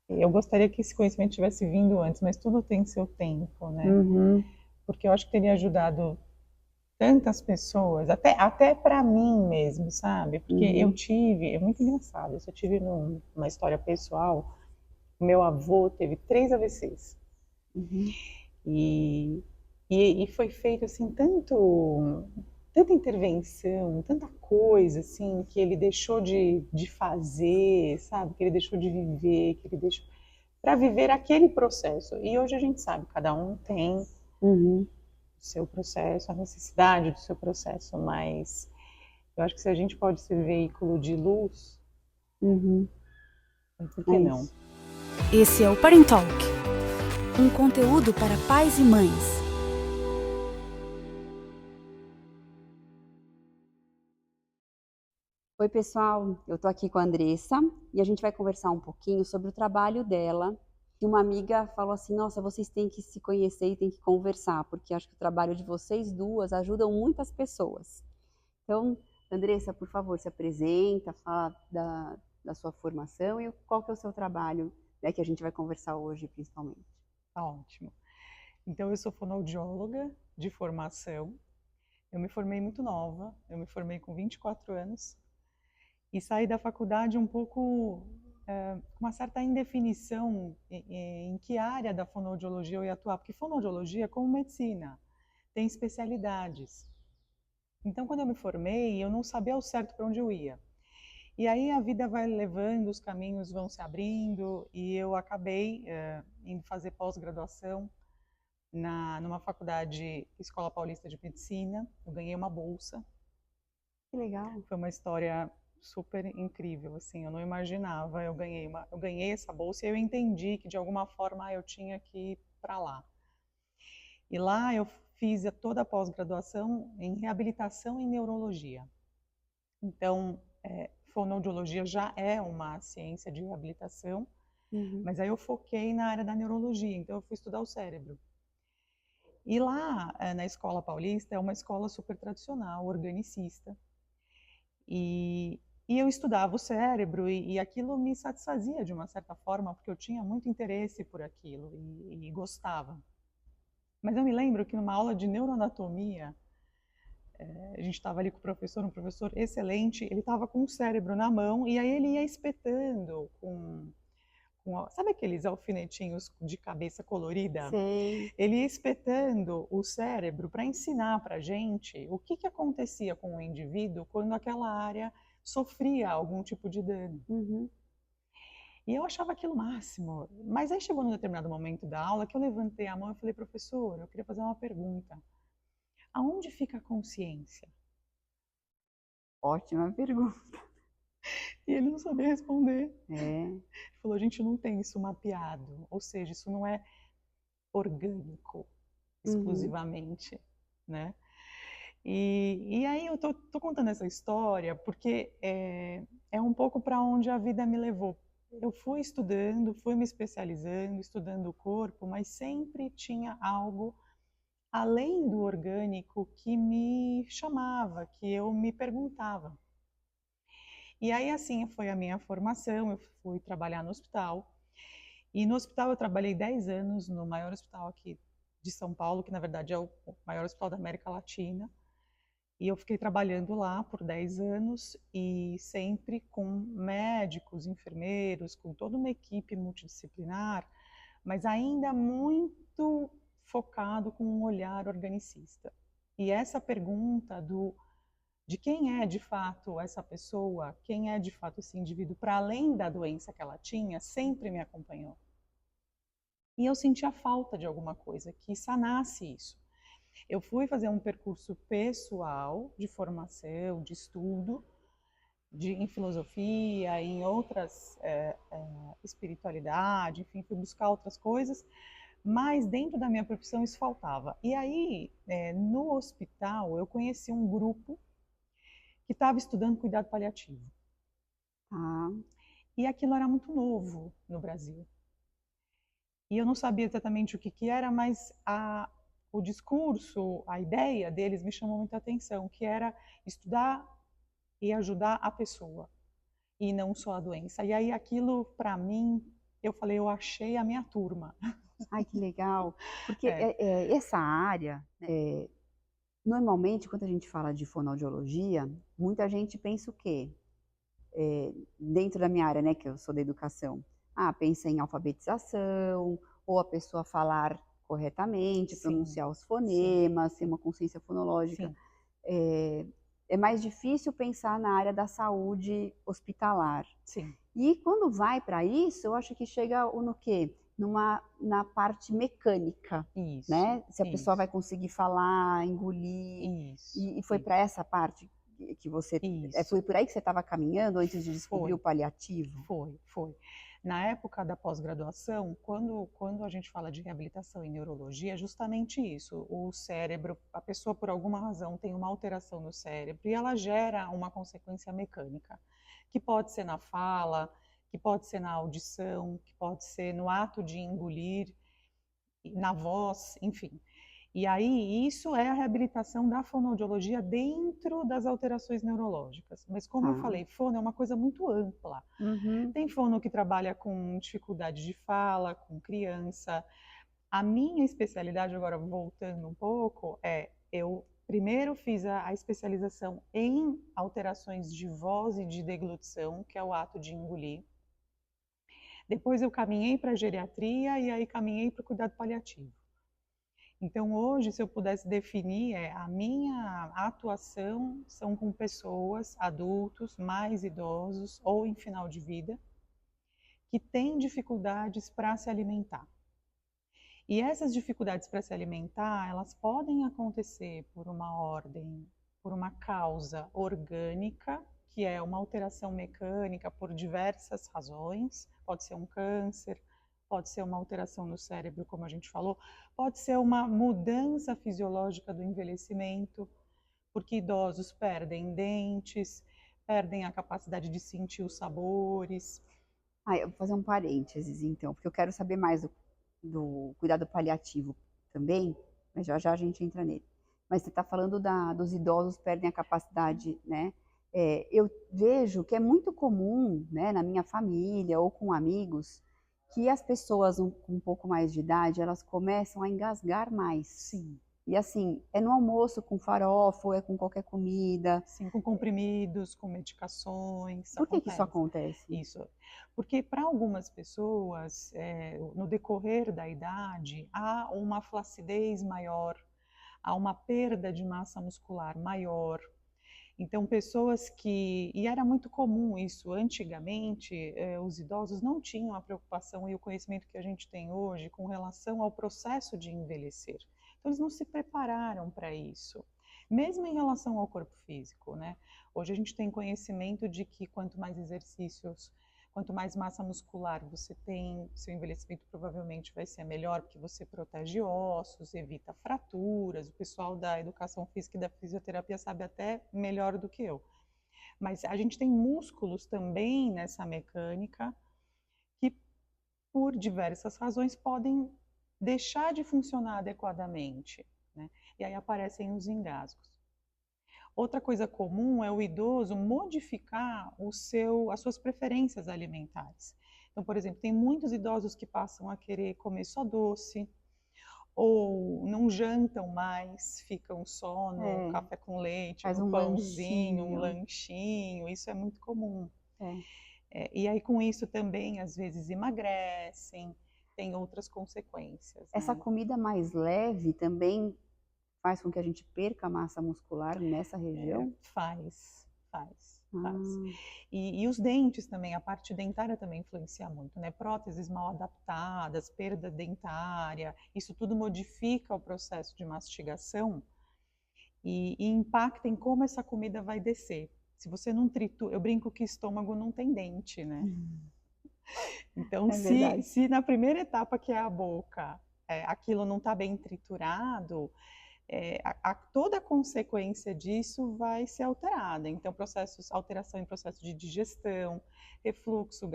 Eu gostaria que esse conhecimento tivesse vindo antes, mas tudo tem seu tempo, né? Uhum, Porque eu acho que teria ajudado tantas pessoas, até para mim mesmo, sabe? Porque eu uhum, tive, é muito engraçado, isso eu tive uma história pessoal. Meu avô teve 3 AVCs uhum. e, e foi feito assim tanta intervenção, tanta coisa assim que ele deixou de fazer, sabe? Que ele deixou de viver, que ele deixou para viver aquele processo. E hoje a gente sabe, cada um tem o Uhum, seu processo, a necessidade do seu processo, mas eu acho que se a gente pode ser veículo de luz, uhum. por É que não? isso. Esse é o Parent Talk, um conteúdo para pais e mães. Oi, pessoal. Eu tô aqui com a Andressa e a gente vai conversar um pouquinho sobre o trabalho dela. E uma amiga falou assim: Nossa, vocês têm que se conhecer e têm que conversar, porque acho que o trabalho de vocês duas ajudam muitas pessoas. Então, Andressa, por favor, se apresenta, fala da sua formação e qual que é o seu trabalho, né, que a gente vai conversar hoje, principalmente. Tá ótimo. Então, eu sou fonoaudióloga de formação. Eu me formei muito nova, eu me formei com 24 anos e saí da faculdade um pouco com uma certa indefinição em que área da fonoaudiologia eu ia atuar, porque fonoaudiologia, como medicina, tem especialidades. Então, quando eu me formei, eu não sabia ao certo para onde eu ia. E aí a vida vai levando, os caminhos vão se abrindo e eu acabei indo fazer pós-graduação numa faculdade, Escola Paulista de Medicina. Eu ganhei uma bolsa. Que legal. Foi uma história super incrível, assim, eu não imaginava. Eu ganhei essa bolsa e eu entendi que de alguma forma eu tinha que ir para lá. E lá eu fiz toda a pós-graduação em reabilitação em neurologia. Então, fonoaudiologia já é uma ciência de reabilitação, Uhum, mas aí eu foquei na área da neurologia, então eu fui estudar o cérebro. E lá, na Escola Paulista, é uma escola super tradicional, organicista, e eu estudava o cérebro e aquilo me satisfazia de uma certa forma, porque eu tinha muito interesse por aquilo e gostava. Mas eu me lembro que numa aula de neuroanatomia, a gente estava ali com o professor, um professor excelente, ele estava com o cérebro na mão e aí ele ia espetando sabe aqueles alfinetinhos de cabeça colorida? sei. Ele ia espetando o cérebro para ensinar para a gente o que acontecia com o indivíduo quando aquela área sofria algum tipo de dano. Uhum. E eu achava aquilo o máximo. Mas aí chegou num determinado momento da aula que eu levantei a mão e falei, professor, eu queria fazer uma pergunta. Aonde fica a consciência? Ótima pergunta. E ele não sabia responder. É. Ele falou, a gente não tem isso mapeado, ou seja, isso não é orgânico Uhum. exclusivamente, né? E aí eu tô contando essa história porque é um pouco para onde a vida me levou. Eu fui estudando, fui me especializando, estudando o corpo, mas sempre tinha algo além do orgânico que me chamava, que eu me perguntava. E aí assim foi a minha formação, eu fui trabalhar no hospital. E no hospital eu trabalhei 10 anos no maior hospital aqui de São Paulo, que na verdade é o maior hospital da América Latina. E eu fiquei trabalhando lá por 10 anos e sempre com médicos, enfermeiros, com toda uma equipe multidisciplinar, mas ainda muito focado com um olhar organicista. E essa pergunta de quem é de fato essa pessoa, quem é de fato esse indivíduo, para além da doença que ela tinha, sempre me acompanhou. E eu sentia falta de alguma coisa que sanasse isso. Eu fui fazer um percurso pessoal de formação, de estudo, em filosofia, em outras espiritualidade, enfim, fui buscar outras coisas, mas dentro da minha profissão isso faltava. E aí, no hospital, eu conheci um grupo que estava estudando cuidado paliativo. Tá. E aquilo era muito novo no Brasil. E eu não sabia exatamente o que era, mas o discurso, a ideia deles me chamou muita atenção, que era estudar e ajudar a pessoa, e não só a doença. E aí aquilo, para mim, eu falei, eu achei a minha turma. Ai, que legal. Porque É, essa área, normalmente, quando a gente fala de fonoaudiologia, muita gente pensa o quê? Dentro da minha área, né, que eu sou da educação. Ah, pensa em alfabetização, ou a pessoa falar corretamente, sim, pronunciar os sim, fonemas, ter sim, uma consciência fonológica. sim, É, é mais difícil pensar na área da saúde hospitalar. sim, E quando vai para isso, eu acho que chega no quê? Na parte mecânica, isso, né? Se a pessoa vai isso, conseguir falar, engolir. isso, E foi para isso, essa parte que você. isso. Foi por aí que você estava caminhando antes de descobrir o Foi, paliativo? foi. Na época da pós-graduação, quando a gente fala de reabilitação em neurologia, é justamente isso. O cérebro, a pessoa por alguma razão tem uma alteração no cérebro e ela gera uma consequência mecânica, que pode ser na fala, que pode ser na audição, que pode ser no ato de engolir, na voz, enfim. E aí, isso é a reabilitação da fonoaudiologia dentro das alterações neurológicas. Mas, como eu Tá. falei, fono é uma coisa muito ampla. Uhum. Tem fono que trabalha com dificuldade de fala, com criança. A minha especialidade, agora voltando um pouco, eu primeiro fiz a especialização em alterações de voz e de deglutição, que é o ato de engolir. Depois eu caminhei para a geriatria e aí caminhei para o cuidado paliativo. Então, hoje, se eu pudesse definir, a minha atuação são com pessoas, adultos, mais idosos ou em final de vida, que têm dificuldades para se alimentar. E essas dificuldades para se alimentar, elas podem acontecer por uma ordem, por uma causa orgânica, que é uma alteração mecânica por diversas razões, pode ser um câncer, pode ser uma alteração no cérebro, como a gente falou, pode ser uma mudança fisiológica do envelhecimento, porque idosos perdem dentes, perdem a capacidade de sentir os sabores. Ah, eu vou fazer um parênteses, então, porque eu quero saber mais do cuidado paliativo também, mas já já a gente entra nele. Mas você está falando dos idosos perdem a capacidade, né? Eu vejo que é muito comum, né, na minha família ou com amigos, que as pessoas com um pouco mais de idade, elas começam a engasgar mais. Sim, E assim, é no almoço com farofa, ou é com qualquer comida. sim, com comprimidos, com medicações, Por que isso acontece. acontece? Isso, porque para algumas pessoas, no decorrer da idade, há uma flacidez maior, há uma perda de massa muscular maior. Então, pessoas que. E era muito comum isso. Antigamente, os idosos não tinham a preocupação e o conhecimento que a gente tem hoje com relação ao processo de envelhecer. Então, eles não se prepararam para isso. Mesmo em relação ao corpo físico, né? Hoje a gente tem conhecimento de que quanto mais exercícios, quanto mais massa muscular você tem, seu envelhecimento provavelmente vai ser melhor, porque você protege ossos, evita fraturas. O pessoal da educação física e da fisioterapia sabe até melhor do que eu. Mas a gente tem músculos também nessa mecânica que, por diversas razões, podem deixar de funcionar adequadamente, né? E aí aparecem os engasgos. Outra coisa comum é o idoso modificar as suas preferências alimentares. Então, por exemplo, tem muitos idosos que passam a querer comer só doce, ou não jantam mais, ficam só no É, café com leite, faz no um pãozinho, um lanchinho. lanchinho, isso é muito comum. É. E aí, com isso, também, às vezes, emagrecem, tem outras consequências, Essa né? comida mais leve também faz com que a gente perca massa muscular nessa região? Faz. Ah, E os dentes também, a parte dentária também influencia muito, né? Próteses mal adaptadas, perda dentária, isso tudo modifica o processo de mastigação e impacta em como essa comida vai descer. Se você não tritura, eu brinco que estômago não tem dente, né? Então, é verdade. se na primeira etapa, que é a boca, aquilo não está bem triturado, toda a consequência disso vai ser alterada. Então, alteração em processo de digestão, refluxo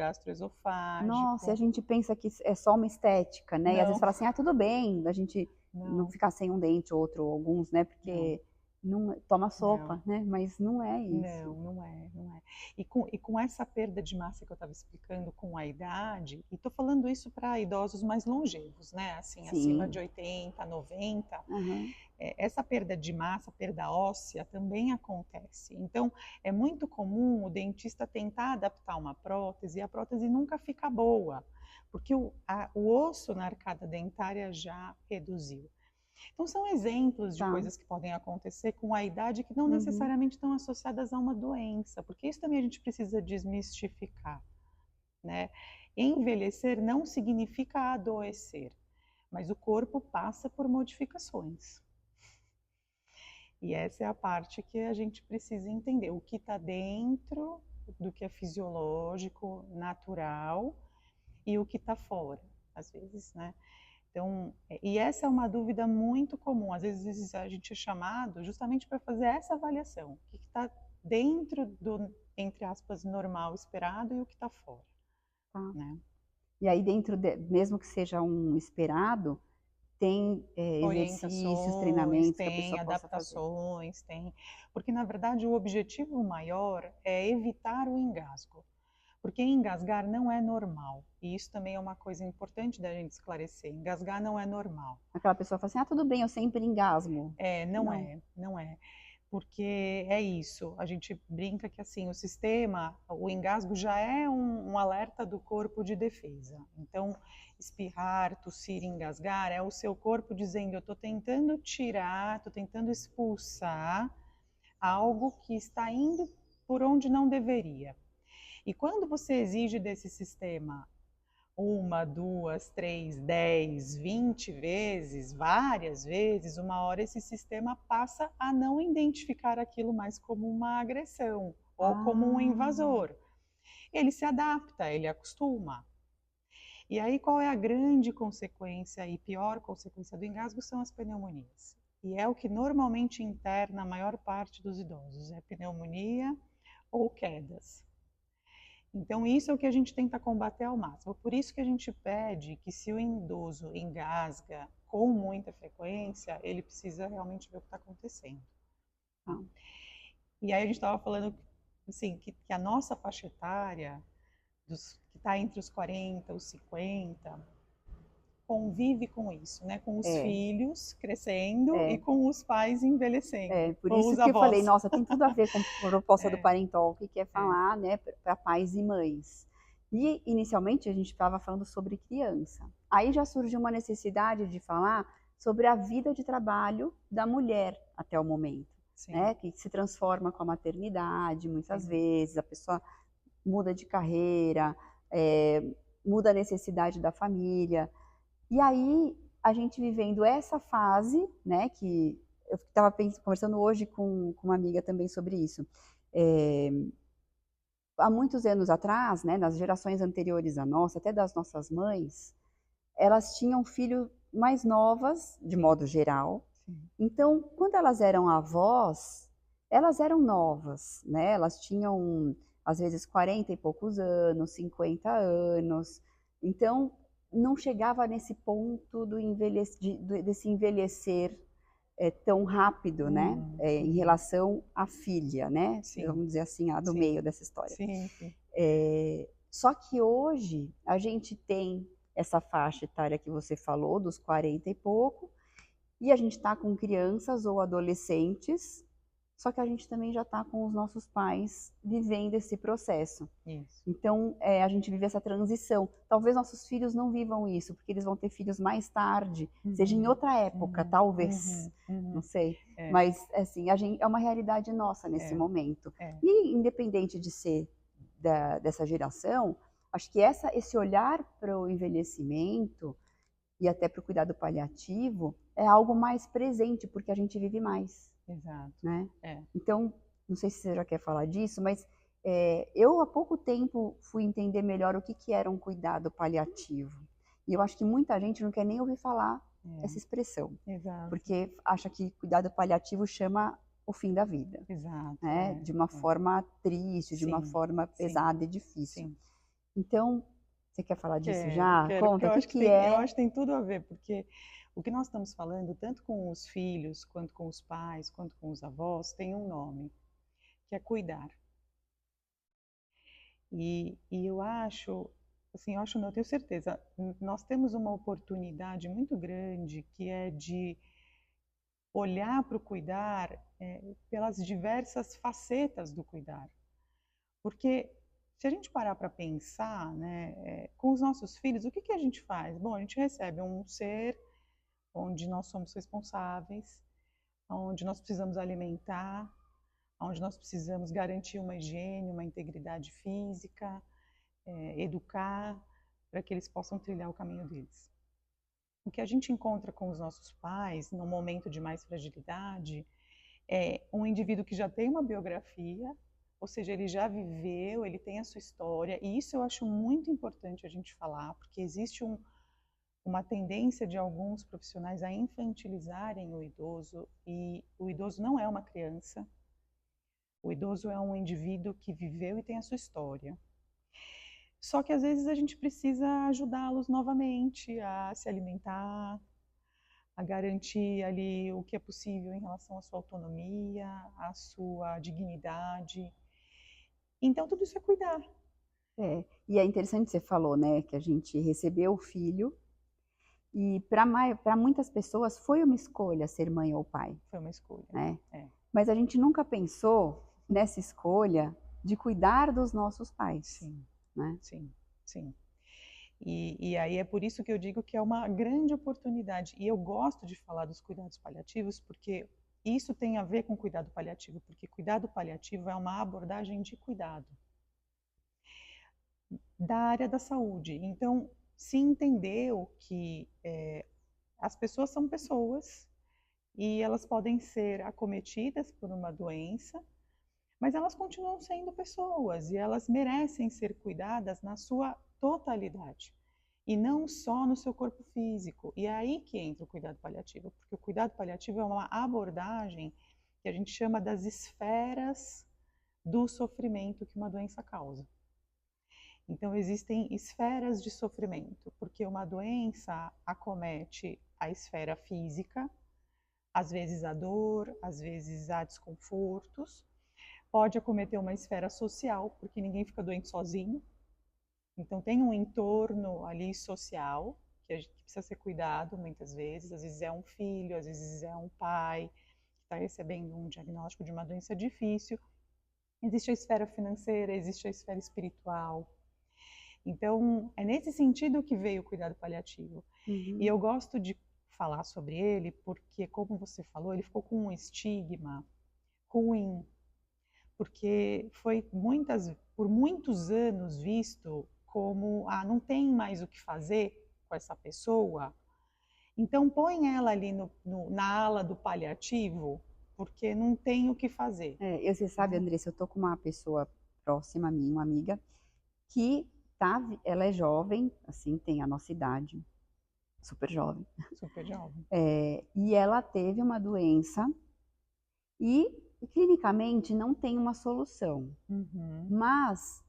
Nossa, e a gastroesofágico. gente pensa que é só uma estética, né? E às vezes Não, fala assim, ah, tudo bem, a gente não não, ficar sem um dente, outro, ou alguns, né? não. Porque não toma sopa, né? Mas não é isso. Não é. E com essa perda de massa que eu estava explicando com a idade, e estou falando isso para idosos mais longevos, né? Assim, acima de 80, 90, essa perda de massa, perda óssea, também acontece. Então, é muito comum o dentista tentar adaptar uma prótese e a prótese nunca fica boa, porque o osso na arcada dentária já reduziu. Então, são exemplos de coisas que podem acontecer com a idade que não necessariamente estão associadas a uma doença, porque isso também a gente precisa desmistificar, né? Envelhecer não significa adoecer, mas o corpo passa por modificações. E essa é a parte que a gente precisa entender, o que está dentro do que é fisiológico, natural, e o que está fora, às vezes, né? Então, e essa é uma dúvida muito comum. Às vezes a gente é chamado justamente para fazer essa avaliação. O que está dentro do, entre aspas, normal, esperado e o que está fora. Né? E aí dentro, mesmo que seja um esperado, tem exercícios, treinamentos que a pessoa adaptações, possa fazer. Tem. Porque, na verdade, o objetivo maior é evitar o engasgo. Porque engasgar não é normal. E isso também é uma coisa importante da gente esclarecer. Engasgar não é normal. Aquela pessoa fala assim, tudo bem, eu sempre engasgo. Não é. Porque é isso. A gente brinca que assim, o engasgo já é um alerta do corpo de defesa. Então, espirrar, tossir, engasgar é o seu corpo dizendo, eu estou tentando tirar, estou tentando expulsar algo que está indo por onde não deveria. E quando você exige desse sistema 1, 2, 3, 10, 20 vezes, várias vezes, uma hora esse sistema passa a não identificar aquilo mais como uma agressão ou como um invasor. Ele se adapta, ele acostuma. E aí qual é a grande consequência e pior consequência do engasgo? São as pneumonias. E é o que normalmente interna a maior parte dos idosos, é pneumonia ou quedas. Então, isso é o que a gente tenta combater ao máximo. Por isso que a gente pede que se o idoso engasga com muita frequência, ele precisa realmente ver o que está acontecendo. E aí a gente estava falando assim, que a nossa faixa etária, que está entre os 40 e os 50, convive com isso, né? Com os filhos crescendo e com os pais envelhecendo. Por isso que eu falei, nossa, tem tudo a ver com a proposta do Parentalk, que é falar, né, para pais e mães. E inicialmente a gente estava falando sobre criança. Aí já surgiu uma necessidade de falar sobre a vida de trabalho da mulher até o momento, né? Que se transforma com a maternidade, muitas vezes a pessoa muda de carreira, muda a necessidade da família. E aí, a gente vivendo essa fase, né, que eu estava conversando hoje com uma amiga também sobre isso. Há muitos anos atrás, né, nas gerações anteriores à nossa, até das nossas mães, elas tinham filhos mais novas, de modo geral. Então, quando elas eram avós, elas eram novas, né? Elas tinham, às vezes, 40 e poucos anos, 50 anos. Então, não chegava nesse ponto desse envelhecer tão rápido, né? Em relação à filha, né? Vamos dizer assim, a do meio dessa história. Só que hoje a gente tem essa faixa etária que você falou, dos 40 e pouco, e a gente está com crianças ou adolescentes, só que a gente também já está com os nossos pais vivendo esse processo. Então, a gente vive essa transição. Talvez nossos filhos não vivam isso, porque eles vão ter filhos mais tarde, seja em outra época, talvez, não sei. Mas, assim, é uma realidade nossa nesse momento. E, independente de ser dessa geração, acho que esse olhar para o envelhecimento e até para o cuidado paliativo é algo mais presente, porque a gente vive mais. Né? Então, não sei se você já quer falar disso, mas eu há pouco tempo fui entender melhor o que era um cuidado paliativo. E eu acho que muita gente não quer nem ouvir falar essa expressão, porque acha que cuidado paliativo chama o fim da vida, né? De uma forma triste, de uma forma pesada e difícil. Então, você quer falar disso já? Conta, o que é? Eu acho que tem tudo a ver, porque O que nós estamos falando, tanto com os filhos, quanto com os pais, quanto com os avós, tem um nome, que é cuidar. E eu acho, assim, eu acho, não, eu tenho certeza, nós temos uma oportunidade muito grande que é de olhar para o cuidar pelas diversas facetas do cuidar. Porque se a gente parar para pensar, né, com os nossos filhos, o que a gente faz? Bom, a gente recebe um ser onde nós somos responsáveis, onde nós precisamos alimentar, onde nós precisamos garantir uma higiene, uma integridade física, educar, para que eles possam trilhar o caminho deles. O que a gente encontra com os nossos pais, num momento de mais fragilidade, é um indivíduo que já tem uma biografia, ou seja, ele já viveu, ele tem a sua história, e isso eu acho muito importante a gente falar, porque existe uma tendência de alguns profissionais a infantilizarem o idoso, e o idoso não é uma criança, o idoso é um indivíduo que viveu e tem a sua história. Só que às vezes a gente precisa ajudá-los novamente a se alimentar, a garantir ali o que é possível em relação à sua autonomia, à sua dignidade. Então tudo isso é cuidar. E é interessante que você falou, né, que a gente recebeu o filho e para muitas pessoas foi uma escolha ser mãe ou pai, Foi uma escolha. né? Mas a gente nunca pensou nessa escolha de cuidar dos nossos pais. Sim, né? Sim. E aí é por isso que eu digo que é uma grande oportunidade. E eu gosto de falar dos cuidados paliativos, porque isso tem a ver com cuidado paliativo, porque cuidado paliativo é uma abordagem de cuidado da área da saúde. Então, se entendeu que as pessoas são pessoas e elas podem ser acometidas por uma doença, mas elas continuam sendo pessoas e elas merecem ser cuidadas na sua totalidade e não só no seu corpo físico. E é aí que entra o cuidado paliativo, porque o cuidado paliativo é uma abordagem que a gente chama das esferas do sofrimento que uma doença causa. Então, existem esferas de sofrimento, porque uma doença acomete a esfera física, às vezes a dor, às vezes há desconfortos, pode acometer uma esfera social, porque ninguém fica doente sozinho, então tem um entorno ali social, que precisa ser cuidado muitas vezes, às vezes é um filho, às vezes é um pai, que está recebendo um diagnóstico de uma doença difícil, existe a esfera financeira, existe a esfera espiritual. Então, é nesse sentido que veio o cuidado paliativo. E eu gosto de falar sobre ele porque, como você falou, ele ficou com um estigma ruim, porque foi por muitos anos visto como, não tem mais o que fazer com essa pessoa, então põe ela ali na ala do paliativo, porque não tem o que fazer. Você sabe, Andressa, eu tô com uma pessoa próxima a mim, uma amiga, que ela é jovem, assim, tem a nossa idade, super jovem. Super jovem. E ela teve uma doença e clinicamente não tem uma solução. Mas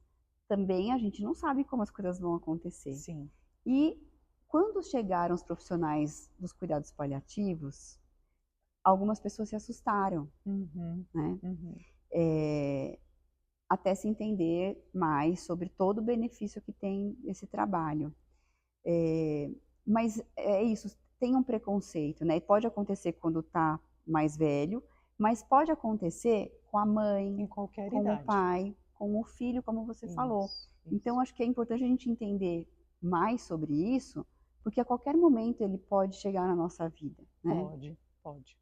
também a gente não sabe como as coisas vão acontecer. Sim. E quando chegaram os profissionais dos cuidados paliativos, algumas pessoas se assustaram, né? Até se entender mais sobre todo o benefício que tem esse trabalho. Mas é isso, tem um preconceito, né? E pode acontecer quando está mais velho, mas pode acontecer com a mãe, em qualquer com idade. O pai, com o filho, como você falou. Isso. Então, acho que é importante a gente entender mais sobre isso, porque a qualquer momento ele pode chegar na nossa vida, né? Pode.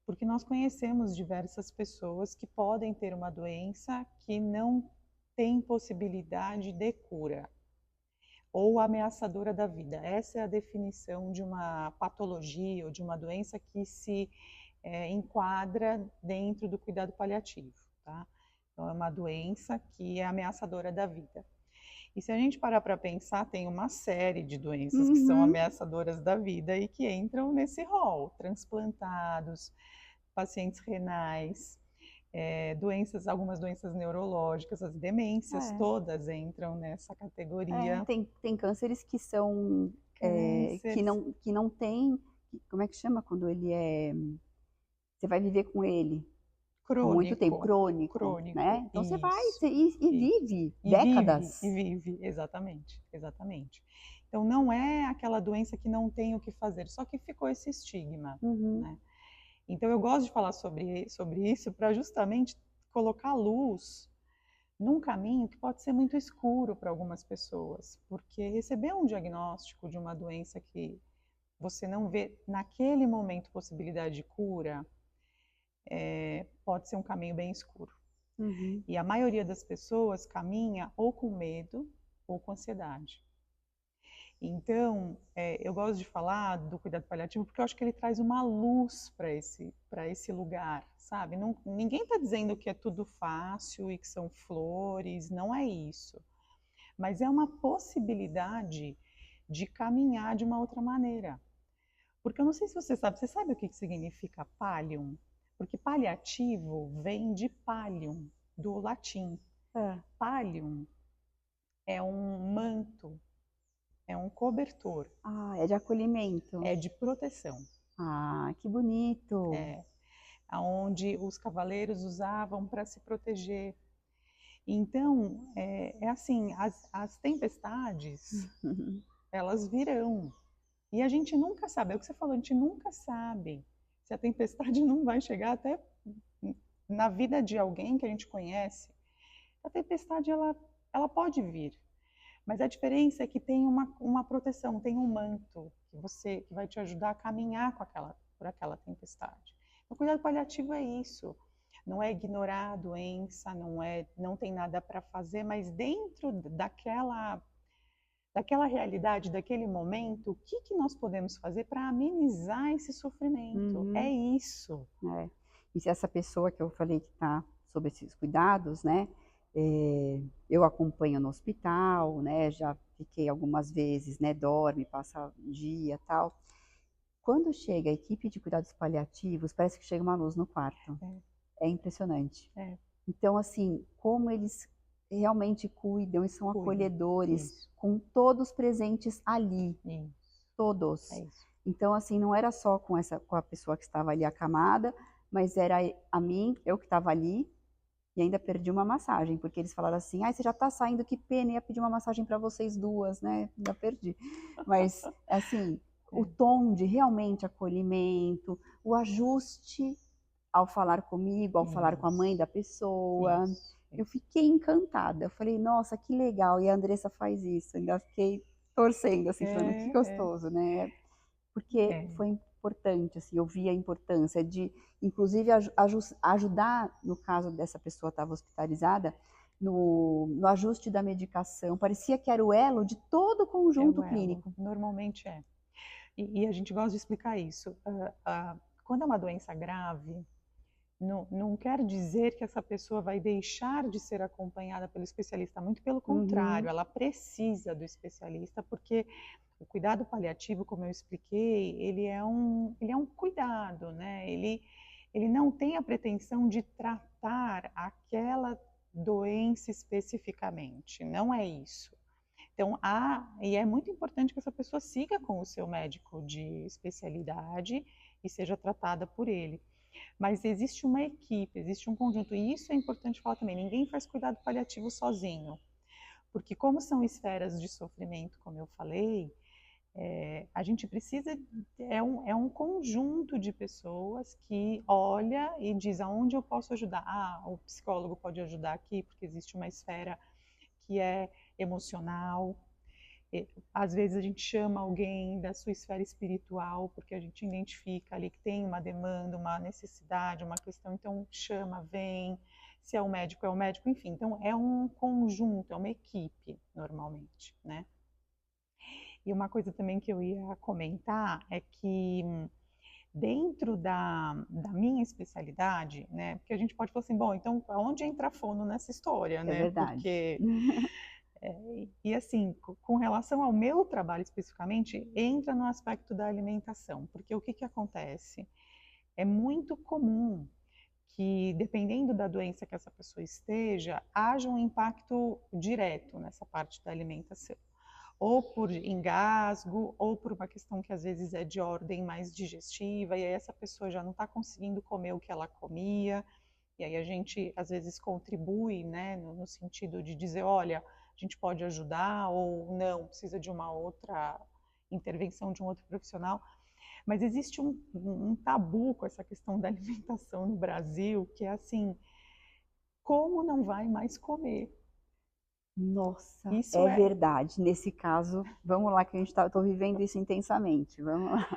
Porque nós conhecemos diversas pessoas que podem ter uma doença que não tem possibilidade de cura ou ameaçadora da vida. Essa é a definição de uma patologia ou de uma doença que se enquadra dentro do cuidado paliativo, tá? Então, é uma doença que é ameaçadora da vida. E se a gente parar para pensar, tem uma série de doenças que são ameaçadoras da vida e que entram nesse rol. Transplantados, pacientes renais, algumas doenças neurológicas, as demências, todas entram nessa categoria. Tem cânceres que são câncer que não tem, como é que chama quando ele você vai viver com ele por muito tempo, crônico, né? Então você vai isso, e isso. vive E décadas. vive, exatamente, exatamente. Então não é aquela doença que não tem o que fazer, só que ficou esse estigma, Uhum. né? Então eu gosto de falar sobre isso para justamente colocar luz num caminho que pode ser muito escuro para algumas pessoas, porque receber um diagnóstico de uma doença que você não vê naquele momento possibilidade de cura, pode ser um caminho bem escuro. Uhum. E a maioria das pessoas caminha ou com medo ou com ansiedade. Então, eu gosto de falar do cuidado paliativo porque eu acho que ele traz uma luz para esse lugar, sabe? Não, ninguém está dizendo que é tudo fácil e que são flores, não é isso. Mas é uma possibilidade de caminhar de uma outra maneira. Porque eu não sei se você sabe o que significa pallium? Porque paliativo vem de pallium, do latim. Pallium é um manto, é um cobertor, Ah, é de acolhimento. é de proteção. Ah, que bonito. Aonde os cavaleiros usavam para se proteger. Então, assim, as tempestades, elas virão. E a gente nunca sabe, é o que você falou, a gente nunca sabe se a tempestade não vai chegar até na vida de alguém que a gente conhece. A tempestade, ela pode vir, mas a diferença é que tem uma proteção, tem um manto que vai te ajudar a caminhar por aquela tempestade. O cuidado paliativo é isso, não é ignorar a doença, não tem nada para fazer, mas dentro daquela realidade, daquele momento, o que nós podemos fazer para amenizar esse sofrimento? Uhum. É isso. E se essa pessoa que eu falei que está sob esses cuidados, né? Eu acompanho no hospital, né? Já fiquei algumas vezes, né? Dorme, passa um dia, tal. Quando chega a equipe de cuidados paliativos, parece que chega uma luz no quarto. É impressionante. Então, assim, como eles realmente cuidam e são acolhedores, isso. com todos presentes ali. Isso. Todos. É isso. Então, assim, não era só com a pessoa que estava ali acamada, mas era a mim, eu que estava ali, e ainda perdi uma massagem, porque eles falaram assim, você já está saindo, que pena, ia pedir uma massagem para vocês duas, né? Ainda perdi. Mas, assim, o tom de realmente acolhimento, o ajuste ao falar comigo, ao falar com a mãe da pessoa. Eu fiquei encantada. Eu falei, nossa, que legal. E a Andressa faz isso. Ainda fiquei torcendo, assim, falando, que gostoso, né? Porque foi importante, assim, eu vi a importância de, inclusive, ajudar, no caso dessa pessoa estava hospitalizada, no ajuste da medicação. Parecia que era o elo de todo o conjunto clínico. Normalmente é. E a gente gosta de explicar isso. Quando é uma doença grave, não quer dizer que essa pessoa vai deixar de ser acompanhada pelo especialista, muito pelo contrário, ela precisa do especialista, porque o cuidado paliativo, como eu expliquei, ele é um cuidado, né? Ele não tem a pretensão de tratar aquela doença especificamente, não é isso. Então, e é muito importante que essa pessoa siga com o seu médico de especialidade e seja tratada por ele. Mas existe uma equipe, existe um conjunto, e isso é importante falar também, ninguém faz cuidado paliativo sozinho, porque como são esferas de sofrimento, como eu falei, a gente precisa, é um conjunto de pessoas que olha e diz aonde eu posso ajudar. O psicólogo pode ajudar aqui, porque existe uma esfera que é emocional. Às vezes a gente chama alguém da sua esfera espiritual, porque a gente identifica ali que tem uma demanda, uma necessidade, uma questão, então chama, vem, se é o médico, enfim. Então é um conjunto, é uma equipe, normalmente, né? E uma coisa também que eu ia comentar é que dentro da minha especialidade, né, porque a gente pode falar assim, bom, então aonde entra a fono nessa história, né? É verdade. Porque e assim, com relação ao meu trabalho especificamente, entra no aspecto da alimentação, porque o que acontece? É muito comum que, dependendo da doença que essa pessoa esteja, haja um impacto direto nessa parte da alimentação. ou por engasgo, ou por uma questão que às vezes é de ordem mais digestiva, e aí essa pessoa já não está conseguindo comer o que ela comia, e aí a gente às vezes contribui, né, no sentido de dizer, olha, a gente pode ajudar, ou não, precisa de uma outra intervenção de um outro profissional. Mas existe um tabu com essa questão da alimentação no Brasil, que é assim, como não vai mais comer? Nossa, Isso é é, verdade. Nesse caso, vamos lá que a gente tá, eu tô vivendo isso intensamente. Vamos lá.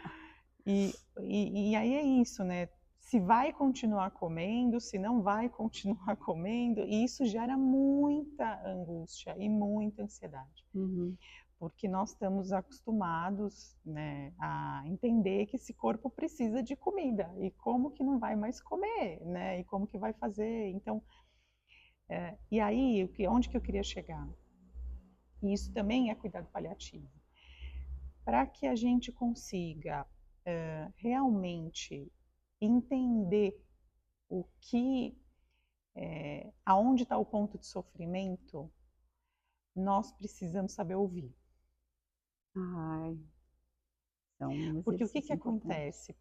e aí é isso, né? Se vai continuar comendo, se não vai continuar comendo, e isso gera muita angústia e muita ansiedade. Uhum. Porque nós estamos acostumados, né, a entender que esse corpo precisa de comida, e como que não vai mais comer, né? E como que vai fazer? Então, e aí, onde que eu queria chegar? E isso também é cuidado paliativo. Para que a gente consiga realmente entender o que, aonde está o ponto de sofrimento, nós precisamos saber ouvir. Ai, é um Porque o que exercício importante. acontece?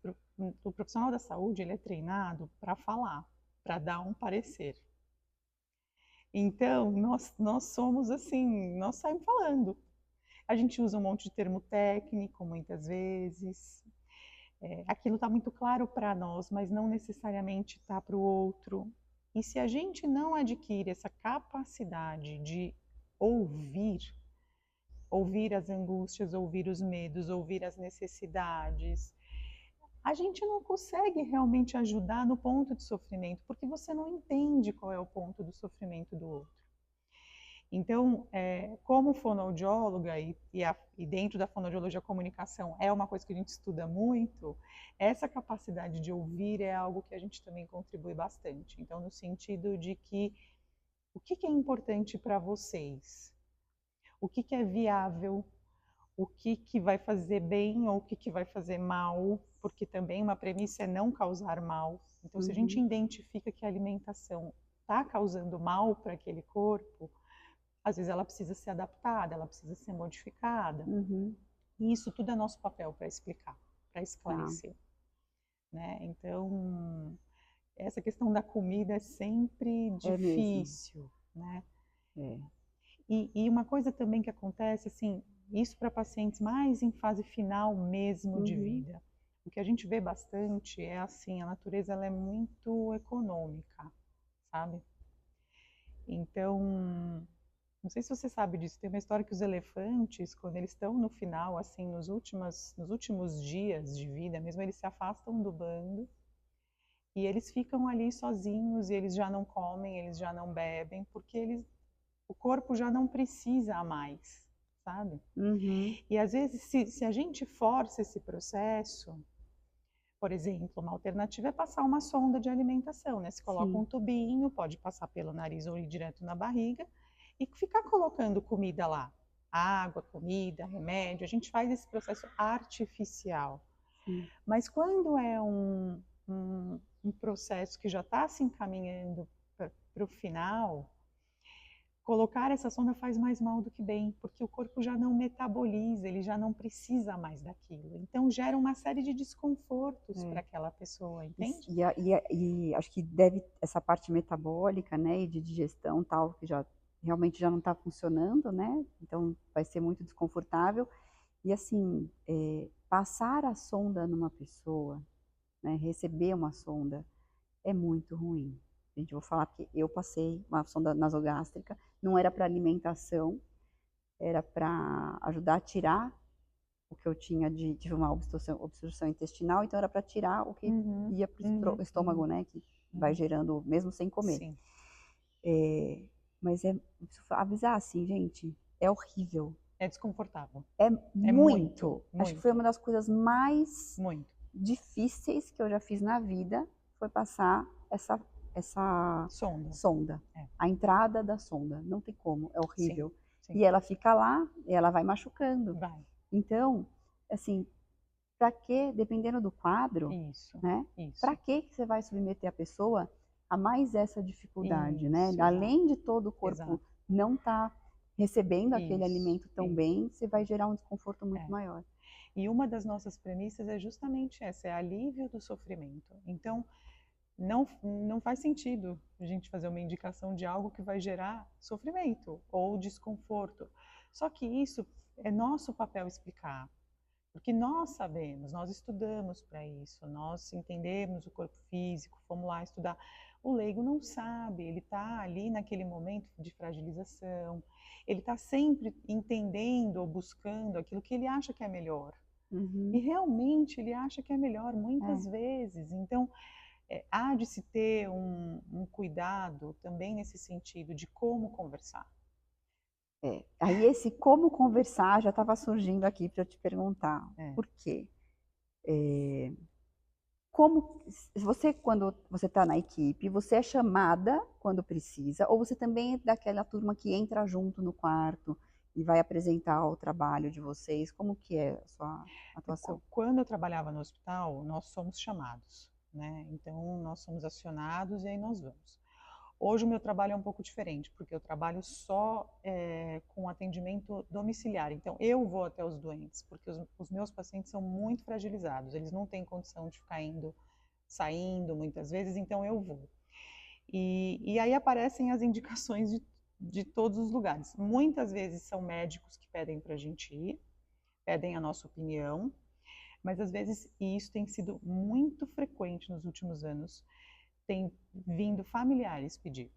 O profissional da saúde, ele é treinado para falar, para dar um parecer. Então, nós somos assim, nós saímos falando. A gente usa um monte de termo técnico, muitas vezes. Aquilo está muito claro para nós, mas não necessariamente está para o outro. E se a gente não adquire essa capacidade de ouvir, ouvir as angústias, ouvir os medos, ouvir as necessidades, a gente não consegue realmente ajudar no ponto de sofrimento, porque você não entende qual é o ponto do sofrimento do outro. Então, como fonoaudióloga, e dentro da fonoaudiologia a comunicação é uma coisa que a gente estuda muito, essa capacidade de ouvir é algo que a gente também contribui bastante. Então, no sentido de que o que é importante para vocês? O que é viável? O que vai fazer bem ou o que vai fazer mal? Porque também uma premissa é não causar mal. Então, se a gente Uhum. identifica que a alimentação está causando mal para aquele corpo, às vezes ela precisa ser adaptada, ela precisa ser modificada. Uhum. E isso tudo é nosso papel para explicar, para Tá. esclarecer. Né? Então, essa questão da comida é sempre É mesmo. difícil. Né? É. E uma coisa também que acontece, assim, isso para pacientes mais em fase final mesmo de Uhum. vida. O que a gente vê bastante é assim, a natureza ela é muito econômica, sabe? Então, não sei se você sabe disso, tem uma história que os elefantes, quando eles estão no final, assim, nos últimos dias de vida, mesmo eles se afastam do bando e eles ficam ali sozinhos e eles já não comem, eles já não bebem, porque o corpo já não precisa mais, sabe? Uhum. E às vezes, se a gente força esse processo, por exemplo, uma alternativa é passar uma sonda de alimentação, né? Se coloca Sim. um tubinho, pode passar pelo nariz ou ir direto na barriga, e ficar colocando comida lá. Água, comida, remédio, a gente faz esse processo artificial. Sim. Mas quando é um processo que já está se encaminhando para o final, colocar essa sonda faz mais mal do que bem, porque o corpo já não metaboliza, ele já não precisa mais daquilo. Então gera uma série de desconfortos para aquela pessoa, entende? E acho que deve essa parte metabólica, né, e de digestão tal, que já realmente já não está funcionando, né? Então vai ser muito desconfortável. E assim, passar a sonda numa pessoa, né, receber uma sonda é muito ruim. Gente, eu vou falar porque eu passei uma sonda nasogástrica, não era para alimentação, era para ajudar a tirar o que eu tinha tive uma obstrução intestinal, então era para tirar o que Uhum, ia para o uhum, estômago, né, que vai uhum. gerando, mesmo sem comer. Sim, Mas preciso avisar assim, gente, é horrível. é desconfortável. É É muito, muito. Acho que foi muito, uma das coisas mais muito. difíceis que eu já fiz na vida, foi passar essa Sonda. sonda. É. A entrada da sonda. Não tem como, é Sim, horrível. sim. E ela fica lá, e ela vai machucando. Vai. Então, assim, para que, dependendo do quadro, Isso, né? isso. Para que você vai submeter a pessoa a mais essa dificuldade, né? Isso, Além de todo o corpo exato. não estar recebendo aquele Isso, alimento tão isso. bem, você vai gerar um desconforto muito É. maior. E uma das nossas premissas é justamente essa, é alívio do sofrimento. Então, não faz sentido a gente fazer uma indicação de algo que vai gerar sofrimento ou desconforto. Só que isso é nosso papel explicar, porque nós sabemos, nós estudamos para isso, nós entendemos o corpo físico, fomos lá estudar. O leigo não sabe, ele está ali naquele momento de fragilização, ele está sempre entendendo ou buscando aquilo que ele acha que é melhor. E Uhum. realmente ele acha que é melhor muitas É. vezes. Então, há de se ter um cuidado também nesse sentido de como conversar. Aí esse como conversar já estava surgindo aqui para eu te perguntar. É. Por quê? Como você, quando você está na equipe, você é chamada quando precisa, ou você também é daquela turma que entra junto no quarto e vai apresentar o trabalho de vocês? Como que é a sua atuação? Quando eu trabalhava no hospital, nós somos chamados, né? Então, nós somos acionados e aí nós vamos. Hoje o meu trabalho é um pouco diferente, porque eu trabalho só com atendimento domiciliar. Então, eu vou até os doentes, porque os meus pacientes são muito fragilizados, eles não têm condição de ficar saindo muitas vezes, então eu vou. E aí aparecem as indicações de todos os lugares. Muitas vezes são médicos que pedem para a gente ir, pedem a nossa opinião, mas às vezes, e isso tem sido muito frequente nos últimos anos, tem vindo familiares pedir.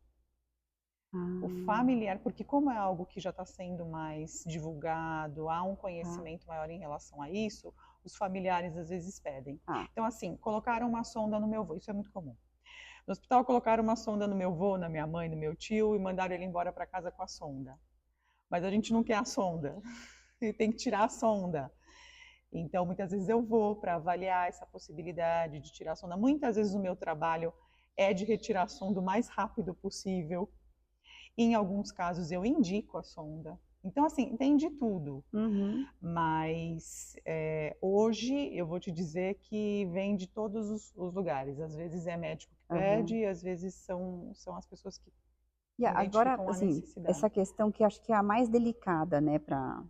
O Ah, familiar, porque como é algo que já está sendo mais divulgado, há um tá. conhecimento maior em relação a isso, os familiares às vezes pedem. Ah, Então, assim, colocaram uma sonda no meu vô, isso é muito comum. No hospital colocaram uma sonda no meu vô, na minha mãe, no meu tio e mandaram ele embora para casa com a sonda. Mas a gente não quer a sonda, e tem que tirar a sonda. Então, muitas vezes eu vou para avaliar essa possibilidade de tirar a sonda. Muitas vezes o meu trabalho é de retirar a sonda o mais rápido possível. Em alguns casos eu indico a sonda. Então, assim, tem de tudo. uhum, Mas hoje eu vou te dizer que vem de todos os lugares. Às vezes é médico que aham. pede, às vezes são as pessoas que E agora, identificam a assim, necessidade. essa questão que acho que é a mais delicada, né, para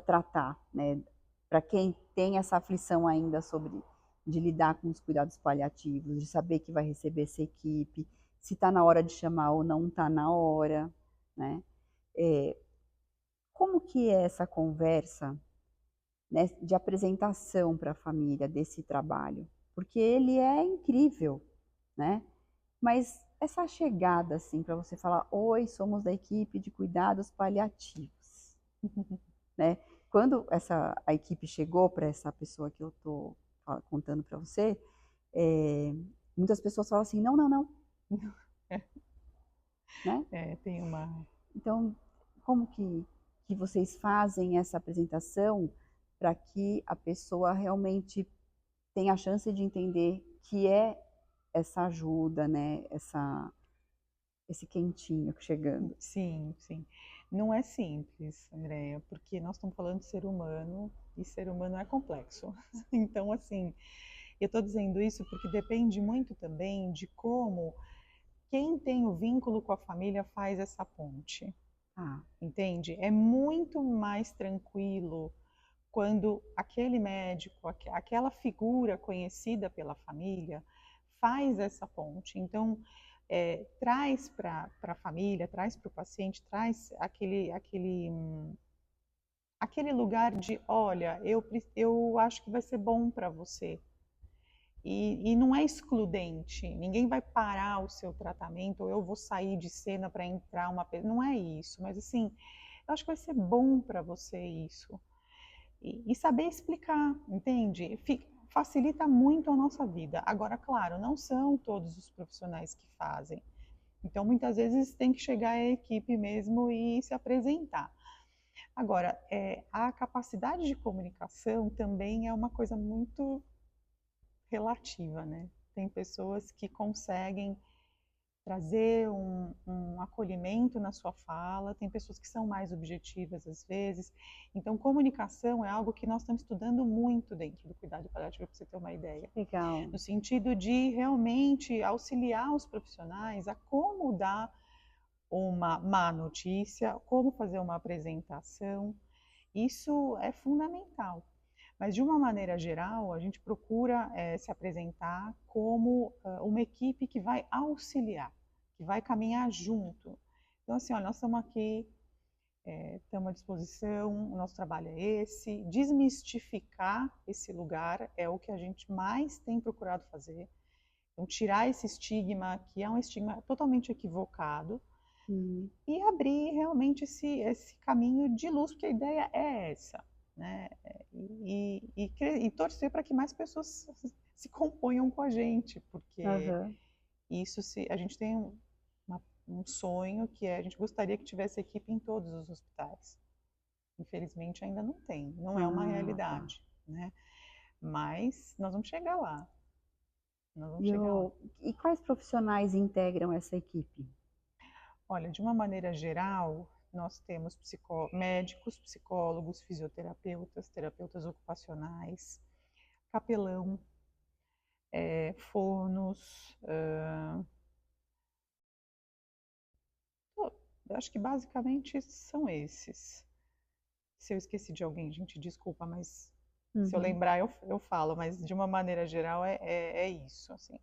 tratar, né, para quem tem essa aflição ainda sobre de lidar com os cuidados paliativos, de saber que vai receber essa equipe, se está na hora de chamar ou não está na hora, né? É, como que é essa conversa, né, de apresentação para a família desse trabalho? Porque ele é incrível, né? Mas essa chegada, assim, para você falar, oi, somos da equipe de cuidados paliativos, né? Quando a equipe chegou para essa pessoa que eu estou contando para você, muitas pessoas falam assim, não, não, não, É, né? tem uma. Então, como que vocês fazem essa apresentação para que a pessoa realmente tenha a chance de entender que é essa ajuda, né? Esse quentinho chegando. Sim, sim. Não é simples, Andréia, porque nós estamos falando de ser humano e ser humano é complexo. Então, assim, eu estou dizendo isso porque depende muito também de como quem tem o vínculo com a família faz essa ponte, Ah, entende? É muito mais tranquilo quando aquele médico, aquela figura conhecida pela família, faz essa ponte. Então, traz para a família, traz para o paciente, traz aquele lugar de, olha, eu acho que vai ser bom para você. E não é excludente, ninguém vai parar o seu tratamento, ou eu vou sair de cena para entrar uma pessoa, não é isso, mas assim, eu acho que vai ser bom para você isso. E saber explicar, entende? Facilita muito a nossa vida. Agora, claro, não são todos os profissionais que fazem. Então, muitas vezes tem que chegar a equipe mesmo e se apresentar. Agora, a capacidade de comunicação também é uma coisa muito relativa, né? Tem pessoas que conseguem trazer um acolhimento na sua fala, tem pessoas que são mais objetivas às vezes. Então, comunicação é algo que nós estamos estudando muito dentro do cuidado paliativo, para você ter uma ideia. legal. No sentido de realmente auxiliar os profissionais a como dar uma má notícia, como fazer uma apresentação. Isso é fundamental. Mas, de uma maneira geral, a gente procura se apresentar como uma equipe que vai auxiliar, que vai caminhar junto. Então, assim, olha, nós estamos aqui, estamos à disposição, o nosso trabalho é esse. Desmistificar esse lugar é o que a gente mais tem procurado fazer. Então, tirar esse estigma, que é um estigma totalmente equivocado, e abrir realmente esse caminho de luz, porque a ideia é essa, né? E torcer para que mais pessoas se componham com a gente, porque a gente tem um sonho que a gente gostaria que tivesse equipe em todos os hospitais. Infelizmente ainda não tem, não é uma realidade, né? Mas nós vamos chegar lá. Nós vamos chegar lá. E quais profissionais integram essa equipe? Olha, de uma maneira geral, nós temos médicos, psicólogos, fisioterapeutas, terapeutas ocupacionais, capelão, fonos. Eu acho que basicamente são esses. Se eu esqueci de alguém, gente, desculpa, mas se eu lembrar eu falo, mas de uma maneira geral é isso, assim.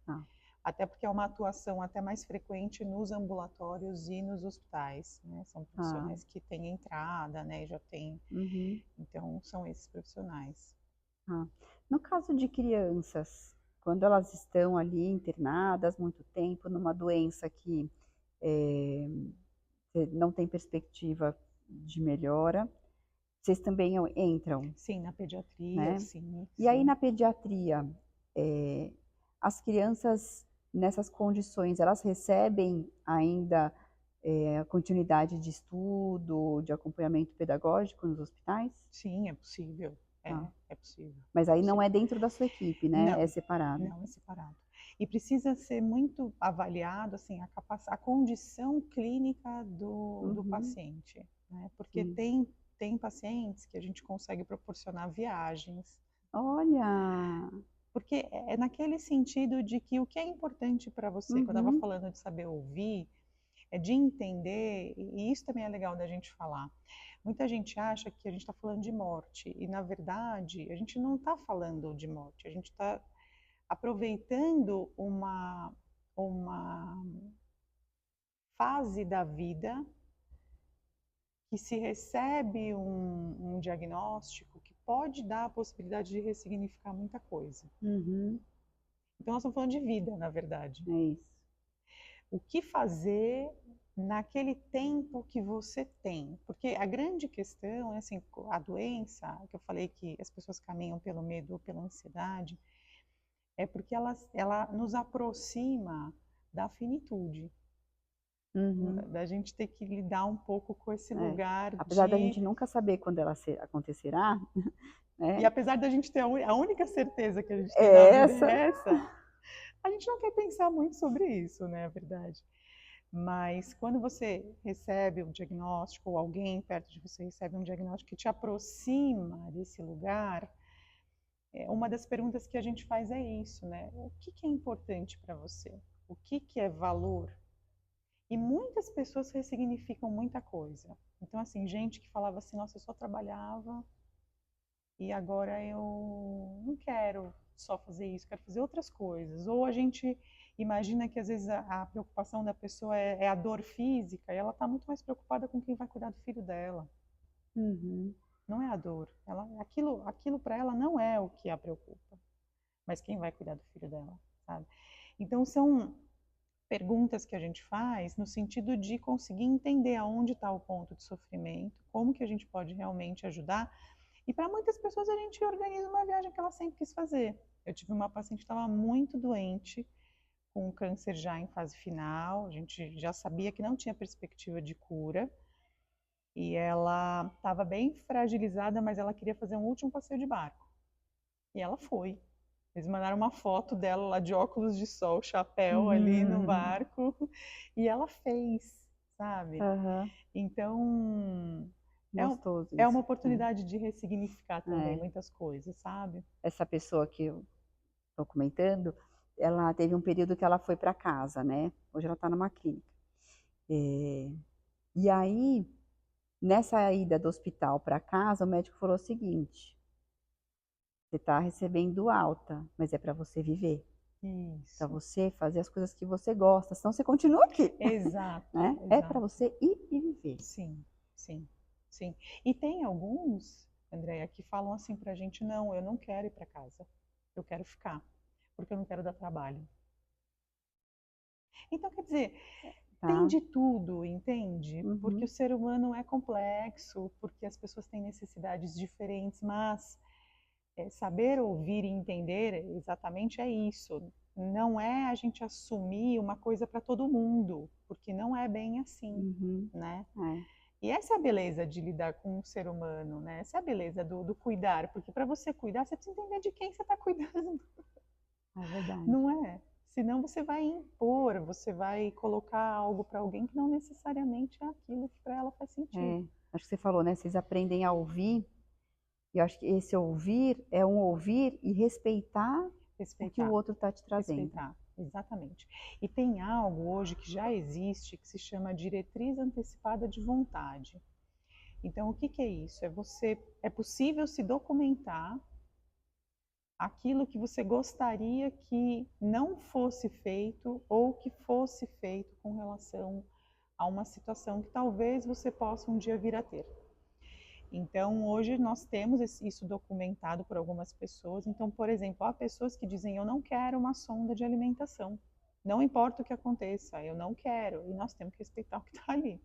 Até porque é uma atuação até mais frequente nos ambulatórios e nos hospitais, né? São profissionais que têm entrada, né? Já tem. Então, são esses profissionais. No caso de crianças, quando elas estão ali internadas muito tempo numa doença que não tem perspectiva de melhora, vocês também entram? Sim, na pediatria, né? Sim. E aí na pediatria, as crianças nessas condições, elas recebem ainda a continuidade de estudo, de acompanhamento pedagógico nos hospitais? Sim, é possível. É possível. Mas aí não é dentro da sua equipe, né? Não, é separado. Não, é separado. E precisa ser muito avaliado, assim, a condição clínica do paciente, né? Porque tem pacientes que a gente consegue proporcionar viagens. Olha! Porque é naquele sentido de que o que é importante para você, quando eu estava falando de saber ouvir, é de entender, e isso também é legal da gente falar. Muita gente acha que a gente está falando de morte, e na verdade a gente não está falando de morte, a gente está aproveitando uma fase da vida que se recebe um diagnóstico que pode dar a possibilidade de ressignificar muita coisa. Então nós estamos falando de vida, na verdade. É isso. O que fazer naquele tempo que você tem? Porque a grande questão é assim, a doença, que eu falei que as pessoas caminham pelo medo ou pela ansiedade, é porque ela nos aproxima da finitude. Da gente ter que lidar um pouco com esse lugar apesar da gente nunca saber quando ela acontecerá, né? E apesar da gente ter a única certeza que a gente tem na vida é essa, a gente não quer pensar muito sobre isso, né, a verdade. Mas quando você recebe um diagnóstico, ou alguém perto de você recebe um diagnóstico que te aproxima desse lugar, uma das perguntas que a gente faz é isso, né? O que é importante para você? O que é valor? E muitas pessoas ressignificam muita coisa. Então, assim, gente que falava assim, nossa, eu só trabalhava e agora eu não quero só fazer isso, quero fazer outras coisas. Ou a gente imagina que às vezes a preocupação da pessoa é a dor física e ela está muito mais preocupada com quem vai cuidar do filho dela. Não é a dor. Aquilo para ela não é o que a preocupa, mas quem vai cuidar do filho dela, sabe? Então são perguntas que a gente faz no sentido de conseguir entender aonde está o ponto de sofrimento, como que a gente pode realmente ajudar. E para muitas pessoas a gente organiza uma viagem que ela sempre quis fazer. Eu tive uma paciente que estava muito doente, com câncer já em fase final, a gente já sabia que não tinha perspectiva de cura, e ela estava bem fragilizada, mas ela queria fazer um último passeio de barco. E ela foi. Eles mandaram uma foto dela lá de óculos de sol, chapéu ali no barco, e ela fez, sabe? Então, é uma oportunidade de ressignificar também muitas coisas, sabe? Essa pessoa que eu estou comentando, ela teve um período que ela foi para casa, né? Hoje ela está numa clínica. É, e aí, nessa ida do hospital para casa, o médico falou o seguinte: você está recebendo alta, mas é para você viver, para Isso. você fazer as coisas que você gosta, senão você continua aqui, Exato, né? É para exato. você ir e viver. Sim, sim, sim. E tem alguns, Andréia, que falam assim pra gente, não, eu não quero ir para casa, eu quero ficar, porque eu não quero dar trabalho. Então, quer dizer, tem Tá? de tudo, entende? Porque o Uhum, ser humano é complexo, porque as pessoas têm necessidades diferentes, mas saber ouvir e entender exatamente é isso. Não é a gente assumir uma coisa para todo mundo, porque não é bem assim, uhum, né? é, E essa é a beleza de lidar com um ser humano, né? Essa é a beleza do cuidar, porque para você cuidar, você precisa entender de quem você está cuidando, é verdade. não é? Senão você vai impor, você vai colocar algo para alguém que não necessariamente é aquilo que para ela faz sentido. É, acho que você falou, né? Vocês aprendem a ouvir, e eu acho que esse ouvir é um ouvir e respeitar o que o Respeitar, outro está te trazendo. respeitar, exatamente. E tem algo hoje que já existe que se chama diretriz antecipada de vontade. Então, o que que é isso? É possível se documentar aquilo que você gostaria que não fosse feito ou que fosse feito com relação a uma situação que talvez você possa um dia vir a ter. Então, hoje nós temos isso documentado por algumas pessoas. Então, por exemplo, há pessoas que dizem: eu não quero uma sonda de alimentação. Não importa o que aconteça, eu não quero. E nós temos que respeitar o que está ali.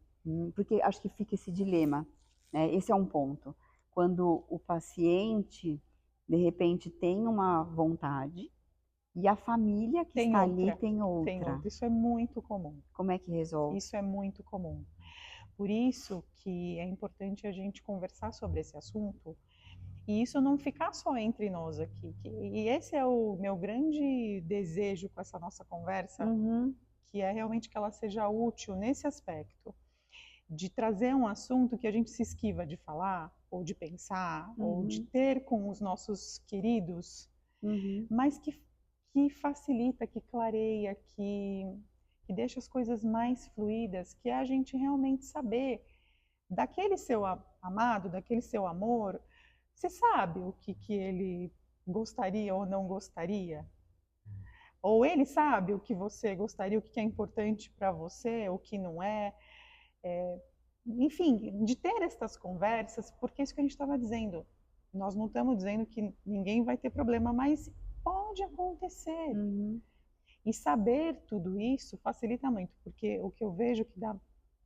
Porque acho que fica esse dilema, né? Esse é um ponto. Quando o paciente, de repente, tem uma vontade e a família que Tem está ali outra, tem tem outra. outra. Isso é muito comum. Como é que resolve? Isso é muito comum. Por isso que é importante a gente conversar sobre esse assunto e isso não ficar só entre nós aqui. E esse é o meu grande desejo com essa nossa conversa, Uhum, que é realmente que ela seja útil nesse aspecto, de trazer um assunto que a gente se esquiva de falar, ou de pensar, ou de uhum, ter com os nossos queridos, uhum. mas que facilita, que clareia, que deixa as coisas mais fluídas, que é a gente realmente saber daquele seu amado, daquele seu amor, você sabe o que ele gostaria ou não gostaria? Ou ele sabe o que você gostaria, o que é importante para você, o que não é? Enfim, de ter estas conversas, porque é isso que a gente estava dizendo. Nós não estamos dizendo que ninguém vai ter problema, mas pode acontecer. Uhum. E saber tudo isso facilita muito, porque o que eu vejo que dá,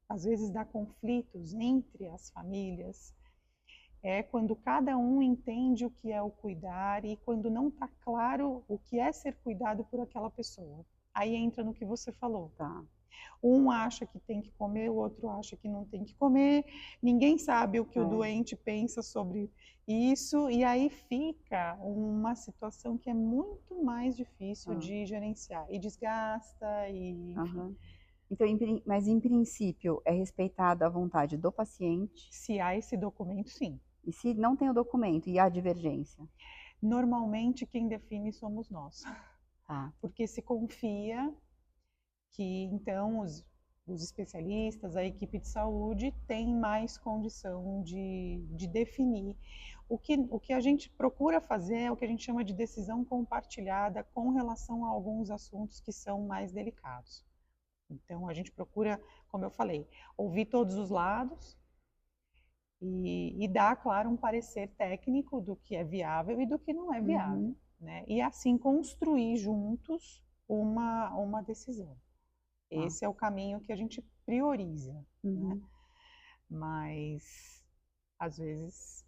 às vezes dá conflitos entre as famílias é quando cada um entende o que é o cuidar e quando não está claro o que é ser cuidado por aquela pessoa. Aí entra no que você falou. Tá. Um acha que tem que comer, o outro acha que não tem que comer, ninguém sabe o que o É, doente pensa sobre isso, e aí fica uma situação que é muito mais difícil ah, de gerenciar, e desgasta, e enfim. aham. Então, mas em princípio, é respeitada a vontade do paciente, Se há esse documento, sim. e se não tem o documento e há divergência, Normalmente quem define somos nós, tá? porque se confia que então os especialistas, a equipe de saúde tem mais condição de definir. O que a gente procura fazer é o que a gente chama de decisão compartilhada com relação a alguns assuntos que são mais delicados. Então, a gente procura, como eu falei, ouvir todos os lados e dar, claro, um parecer técnico do que é viável e do que não é viável, Uhum, né? E assim construir juntos uma decisão. tá. Esse é o caminho que a gente prioriza, né? Uhum. Mas às vezes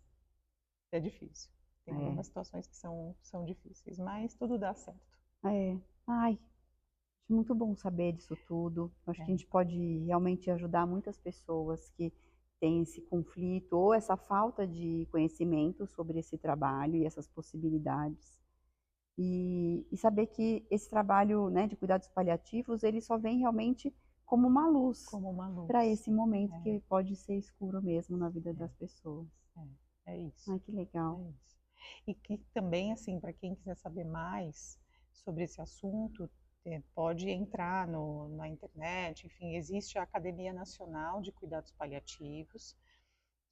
é difícil. Tem É, algumas situações que são difíceis, mas tudo dá certo. é. Ai, acho muito bom saber disso tudo. Acho que a É, gente pode realmente ajudar muitas pessoas que têm esse conflito ou essa falta de conhecimento sobre esse trabalho e essas possibilidades. E saber que esse trabalho, né, de cuidados paliativos, ele só vem realmente como uma luz como uma para luz. esse momento É, que pode ser escuro mesmo na vida das pessoas. é isso. Ai, que legal. É isso. E que também, assim, para quem quiser saber mais sobre esse assunto, pode entrar na internet, enfim, existe a Academia Nacional de Cuidados Paliativos,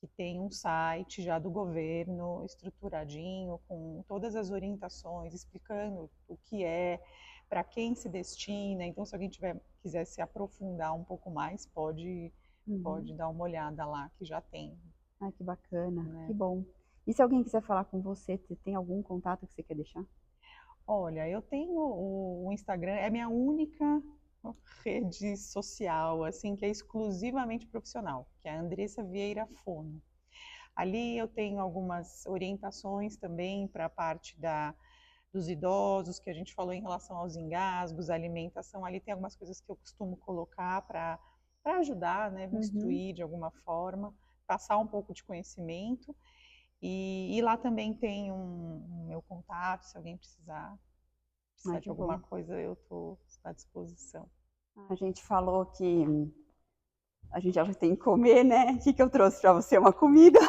que tem um site já do governo estruturadinho, com todas as orientações, explicando o que é, para quem se destina. Então, se alguém quiser se aprofundar um pouco mais, pode dar uma olhada lá, que já tem. Ah, que bacana, né? que bom. E se alguém quiser falar com você, tem algum contato que você quer deixar? Olha, eu tenho o Instagram, é minha única rede social, assim, que é exclusivamente profissional, que é a Andressa Vieira Fono. Ali eu tenho algumas orientações também para a parte dos idosos, que a gente falou em relação aos engasgos, a alimentação. Ali tem algumas coisas que eu costumo colocar para ajudar, né, instruir de alguma forma, passar um pouco de conhecimento. E lá também tem um meu contato, se alguém precisar de alguma coisa, eu estou à disposição. A gente falou que a gente já tem que comer, né? O que eu trouxe para você? Uma comida.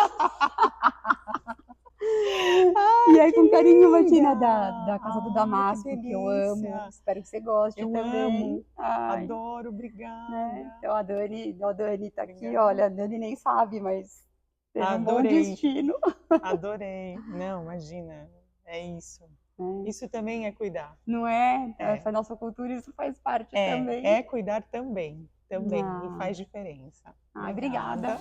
E aí, com carinho, Martina, da Casa do Damasco, que eu amo. Espero que você goste também. Ai, adoro, obrigada. Né? Então, a Dani tá aqui, olha, a Dani nem sabe, mas teve um bom Adorei. destino. Adorei. Não, imagina, é isso. Isso também é cuidar. Não é? Essa nossa cultura, isso faz parte também. É cuidar também. E faz diferença. Obrigada.